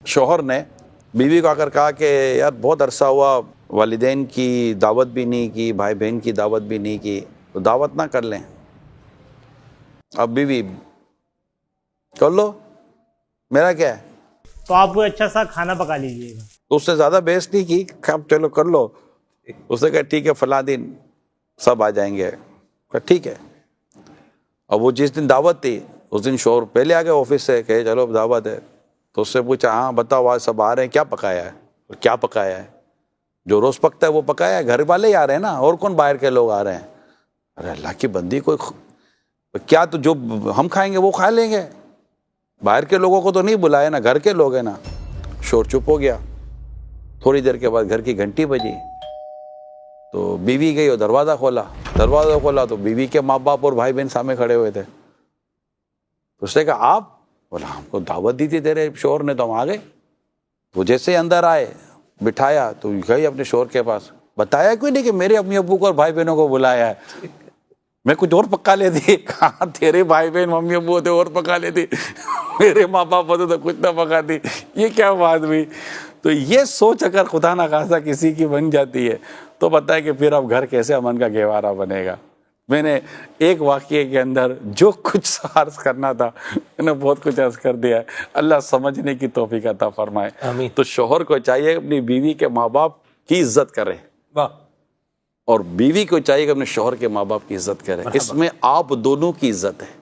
شوہر نے بیوی کو آ کر کہا کہ یار بہت عرصہ ہوا والدین کی دعوت بھی نہیں کی، بھائی بہن کی دعوت بھی نہیں کی، تو دعوت نہ کر لیں۔ اب بیوی کر لو، میرا کیا ہے۔ تو آپ کوئی اچھا سا کھانا پکا لیجیے گا۔ تو اس سے زیادہ بحث نہیں کی کہ اب چلو کر لو۔ اس نے کہا ٹھیک ہے فلاں دن سب آ جائیں گے۔ کہا ٹھیک ہے۔ اب وہ جس دن دعوت تھی اس دن شوہر پہلے آ گئے آفس سے کہ چلو دعوت ہے، تو اس سے پوچھا ہاں بتاؤ آج سب آ رہے ہیں، کیا پکایا ہے؟ کیا پکایا ہے؟ جو روز پکتا ہے وہ پکایا ہے، گھر والے ہی آ رہے ہیں نا، اور کون باہر کے لوگ آ رہے ہیں؟ ارے اللہ کی بندی، کوئی کیا تو جو ہم کھائیں گے وہ کھا لیں گے، باہر کے لوگوں کو تو نہیں بلایا نا، گھر کے لوگ ہیں نا۔ شور چپ ہو گیا۔ تھوڑی دیر کے بعد گھر کی گھنٹی بجی تو بیوی گئی اور دروازہ کھولا تو بیوی کے ماں باپ اور بھائی بہن سامنے کھڑے ہوئے تھے۔ تو اس نے کہا آپ؟ بولا ہم کو دعوت دی تھی تیرے شوہر نے تو ہم آ گئے۔ وہ جیسے اندر آئے بٹھایا تو گئی اپنے شوہر کے پاس، بتایا کوئی نہیں کہ میرے امی ابو کو اور بھائی بہنوں کو بلایا ہے، میں کچھ اور پکا لیتی۔ کہاں تیرے بھائی بہن ممی ابو ہوتے اور پکا لیتی، میرے ماں باپ ہوتے تو کچھ نہ پکاتی۔ یہ کیا بات ہوئی؟ تو یہ سوچ اگر خدا نہ خواستہ کسی کی بن جاتی ہے تو بتائے کہ پھر اب گھر کیسے امن کا گہوارہ بنے گا۔ میں نے ایک واقعے کے اندر جو کچھ عرض کرنا تھا میں نے بہت کچھ عرض کر دیا ہے۔ اللہ سمجھنے کی توفیق عطا فرمائے۔ آمین۔ تو شوہر کو چاہیے اپنی بیوی کے ماں باپ کی عزت کرے، واہ، اور بیوی کو چاہیے کہ اپنے شوہر کے ماں باپ کی عزت کرے۔ اس میں آپ دونوں کی عزت ہے۔